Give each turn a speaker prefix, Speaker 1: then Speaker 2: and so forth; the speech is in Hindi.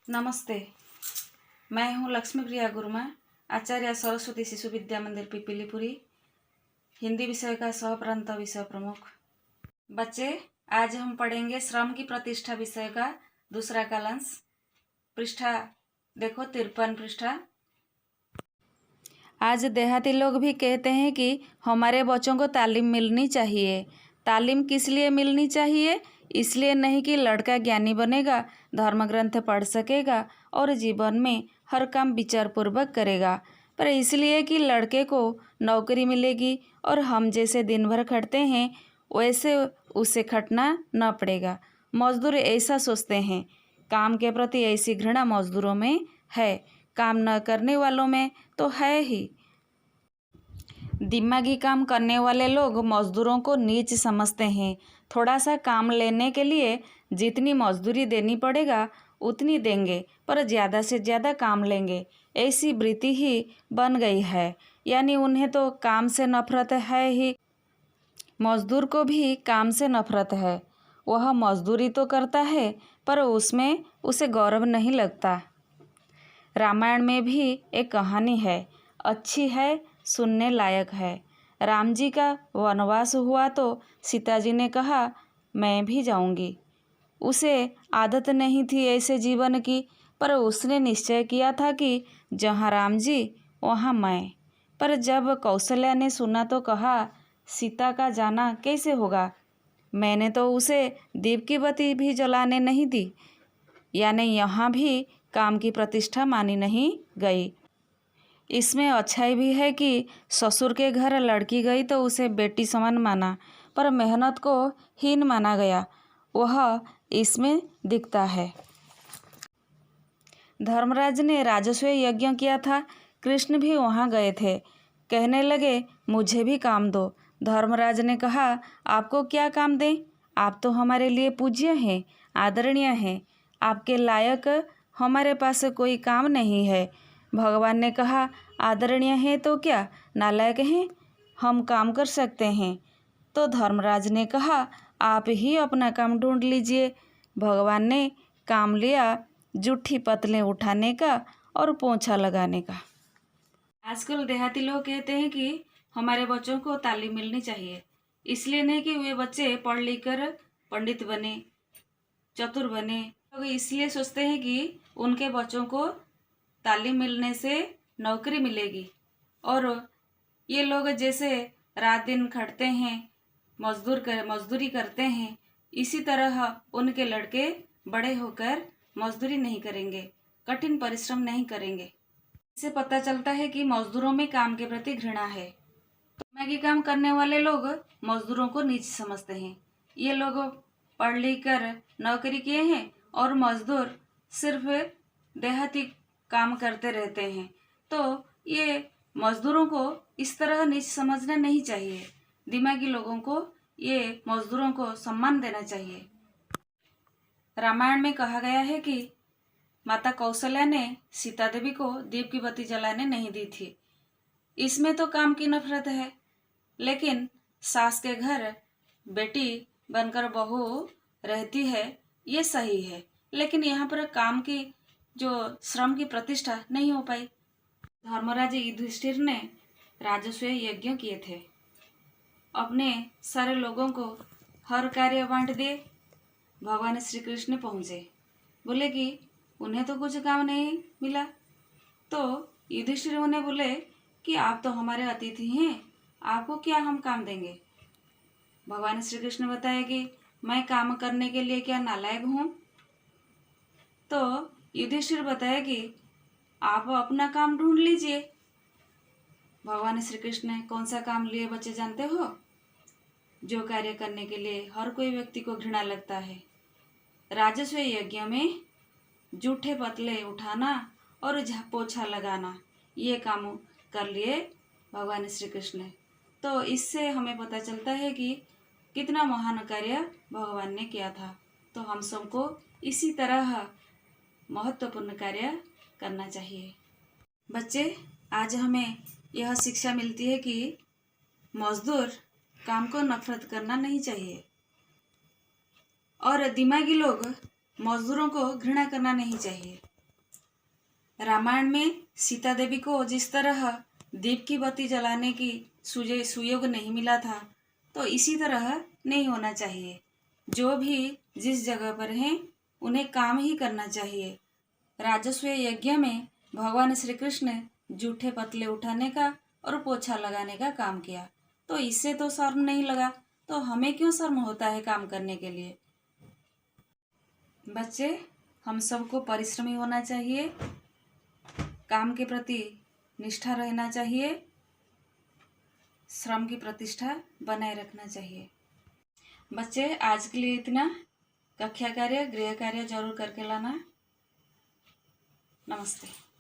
Speaker 1: नमस्ते, मैं हूँ लक्ष्मी प्रिया गुरुमा, आचार्य सरस्वती शिशु विद्या मंदिर पिपीलीपुरी, हिंदी विषय का सह प्रांत विषय प्रमुख। बच्चे, आज हम पढ़ेंगे श्रम की प्रतिष्ठा विषय का दूसरा कालांश। पृष्ठा देखो 53 पृष्ठा। आज देहाती लोग भी कहते हैं कि हमारे बच्चों को तालीम मिलनी चाहिए। तालीम किस लिए मिलनी चाहिए? इसलिए नहीं कि लड़का ज्ञानी बनेगा, धर्म ग्रंथ पढ़ सकेगा और जीवन में हर काम विचारपूर्वक करेगा, पर इसलिए कि लड़के को नौकरी मिलेगी और हम जैसे दिन भर खटते हैं वैसे उसे खटना न पड़ेगा। मजदूर ऐसा सोचते हैं। काम के प्रति ऐसी घृणा मजदूरों में है, काम न करने वालों में तो है ही। दिमागी काम करने वाले लोग मजदूरों को नीच समझते हैं। थोड़ा सा काम लेने के लिए जितनी मजदूरी देनी पड़ेगा उतनी देंगे, पर ज़्यादा से ज़्यादा काम लेंगे, ऐसी वृत्ति ही बन गई है। यानी उन्हें तो काम से नफरत है ही। मजदूर को भी काम से नफरत है। वह मजदूरी तो करता है पर उसमें उसे गौरव नहीं लगता। रामायण में भी एक कहानी है, अच्छी है, सुनने लायक है। राम जी का वनवास हुआ तो सीता जी ने कहा मैं भी जाऊंगी। उसे आदत नहीं थी ऐसे जीवन की, पर उसने निश्चय किया था कि जहाँ राम जी वहाँ मैं। पर जब कौशल्या ने सुना तो कहा सीता का जाना कैसे होगा? मैंने तो उसे दीप की बत्ती भी जलाने नहीं दी। यानी यहाँ भी काम की प्रतिष्ठा मानी नहीं गई। इसमें अच्छाई भी है कि ससुर के घर लड़की गई तो उसे बेटी समान माना, पर मेहनत को हीन माना गया, वह इसमें दिखता है। धर्मराज ने राजस्व यज्ञ किया था, कृष्ण भी वहाँ गए थे। कहने लगे मुझे भी काम दो। धर्मराज ने कहा आपको क्या काम दें? आप तो हमारे लिए पूज्य हैं, आदरणीय हैं, आपके लायक हमारे पास कोई काम नहीं है। भगवान ने कहा आदरणीय हैं तो क्या नालायक हैं? हम काम कर सकते हैं। तो धर्मराज ने कहा आप ही अपना काम ढूंढ लीजिए। भगवान ने काम लिया जूठी पतले उठाने का और पोंछा लगाने का। आजकल देहाती लोग कहते हैं कि हमारे बच्चों को तालीम मिलनी चाहिए, इसलिए नहीं कि वे बच्चे पढ़ लिख कर पंडित बने, चतुर बने। लोग इसलिए सोचते हैं कि उनके बच्चों को तालीम मिलने से नौकरी मिलेगी, और ये लोग जैसे रात दिन खटते हैं, मजदूरी करते हैं, इसी तरह उनके लड़के बड़े होकर मजदूरी नहीं करेंगे, कठिन परिश्रम नहीं करेंगे। इससे पता चलता है कि मजदूरों में काम के प्रति घृणा है। तो मैगी काम करने वाले लोग मजदूरों को नीच समझते हैं। ये लोग पढ़ लिख कर नौकरी किए हैं और मजदूर सिर्फ देहाती काम करते रहते हैं। तो ये मजदूरों को इस तरह नीच समझना नहीं चाहिए। दिमागी लोगों को ये मजदूरों को सम्मान देना चाहिए। रामायण में कहा गया है कि माता कौशल्या ने सीता देवी को दीप की बत्ती जलाने नहीं दी थी। इसमें तो काम की नफरत है, लेकिन सास के घर बेटी बनकर बहू रहती है, ये सही है। लेकिन यहाँ पर काम की जो श्रम की प्रतिष्ठा नहीं हो पाई। धर्मराज युधिष्ठिर ने राजस्व यज्ञ किए थे, अपने सारे लोगों को हर कार्य बांट दिए। भगवान श्री कृष्ण पहुँचे, बोले कि उन्हें तो कुछ काम नहीं मिला। तो युधिष्ठिर उन्हें बोले कि आप तो हमारे अतिथि हैं, आपको क्या हम काम देंगे? भगवान श्री कृष्ण बताए कि मैं काम करने के लिए क्या नालायक हूँ? तो युधिष्ठिर बताए कि आप अपना काम ढूंढ लीजिए। भगवान श्री कृष्ण ने कौन सा काम लिए बच्चे जानते हो? जो कार्य करने के लिए हर कोई व्यक्ति को घृणा लगता है। राजस्व यज्ञ में जूठे पतले उठाना और पोछा लगाना, ये काम कर लिए भगवान श्री कृष्ण। तो इससे हमें पता चलता है कि कितना महान कार्य भगवान ने किया था। तो हम सबको इसी तरह महत्वपूर्ण कार्य करना चाहिए। बच्चे, आज हमें यह शिक्षा मिलती है कि मजदूर काम को नफरत करना नहीं चाहिए, और दिमागी लोग मजदूरों को घृणा करना नहीं चाहिए। रामायण में सीता देवी को जिस तरह दीप की बत्ती जलाने की सुयोग नहीं मिला था, तो इसी तरह नहीं होना चाहिए। जो भी जिस जगह पर हैं उन्हें काम ही करना चाहिए। राजस्व यज्ञ में भगवान श्री कृष्ण ने जूठे पतले उठाने का और पोछा लगाने का काम किया, तो इससे तो शर्म नहीं लगा, तो हमें क्यों शर्म होता है काम करने के लिए। बच्चे, हम सबको परिश्रमी होना चाहिए, काम के प्रति निष्ठा रहना चाहिए, श्रम की प्रतिष्ठा बनाए रखना चाहिए। बच्चे, आज के लिए इतना। कक्षा कार्य, गृह कार्य जरूर करके लाना। नमस्ते।